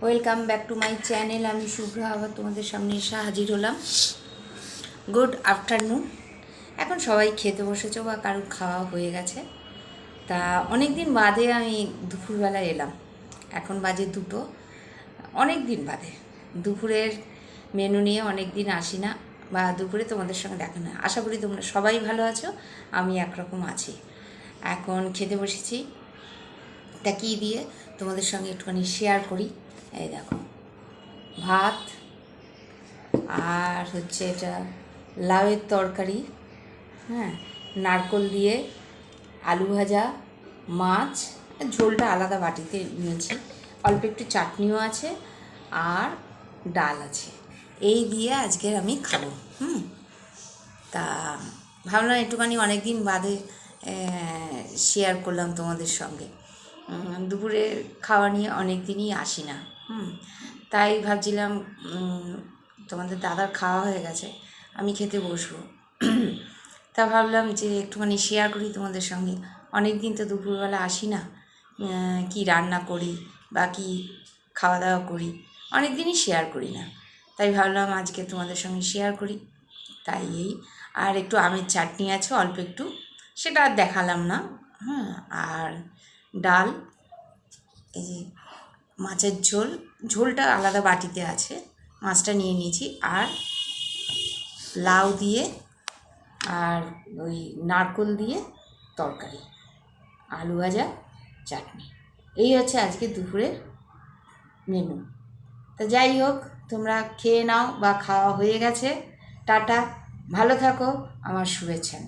Welcome back to my channel. আমি শুভ্রা আবার তোমাদের সামনে এসে হাজির হলাম। Good afternoon. এখন সবাই খেতে বসেছো বা কারোর খাওয়া হয়ে গেছে। তা অনেক দিন বাদে আমি দুপুরবেলা এলাম। এখন বাজে 2টো। অনেক দিন বাদে দুপুরের মেনু নিয়ে অনেক দিন আসি না, বা দুপুরে তোমাদের সঙ্গে দেখা না। আশা করি তোমরা সবাই ভালো আছো, আমি একরকম আছি। এখন খেতে বসেছি। তা কী দিয়ে তোমাদের সঙ্গে একটুখানি শেয়ার করি। এই দেখো, ভাত আর হচ্ছে এটা লাউয়ের তরকারি, হ্যাঁ, নারকোল দিয়ে আলু ভাজা, মাছ, ঝোলটা আলাদা বাটিতে নিয়েছি, অল্প একটু চাটনিও আছে আর ডাল আছে। এই দিয়ে আজকের আমি খাবো। তা ভাবলাম একটুখানি অনেক দিন বাদে শেয়ার করলাম তোমাদের সঙ্গে। দুপুরে খাওয়া নিয়ে অনেক দিনই আসি না, তাই ভাবছিলাম তোমাদের দাদার খাওয়া হয়ে গেছে, আমি খেতে বসবো। তা ভাবলাম যে একটুখানি শেয়ার করি তোমাদের সঙ্গে। অনেক দিন তো দুপুরবেলা আসি না, কি রান্না করি বা কী খাওয়া দাওয়া করি অনেক দিনই শেয়ার করি না, তাই ভাবলাম আজকে তোমাদের সঙ্গে শেয়ার করি। তাই এই আর একটু আমের চাটনি আছে অল্প একটু, সেটা আর দেখালাম না। আর ডাল, এই যে মাছের ঝোল, ঝোলটা আলাদা বাটিতে আছে, মাছটা নিয়ে নিয়েছি, আর লাউ দিয়ে আর ওই নারকোল দিয়ে তরকারি, আলু ভাজা, চাটনি। এই হচ্ছে আজকে দুপুরের মেনু। তা যাই হোক, তোমরা খেয়ে নাও বা খাওয়া হয়ে গেছে। টাটা, ভালো থাকো, আমার শুভেচ্ছা।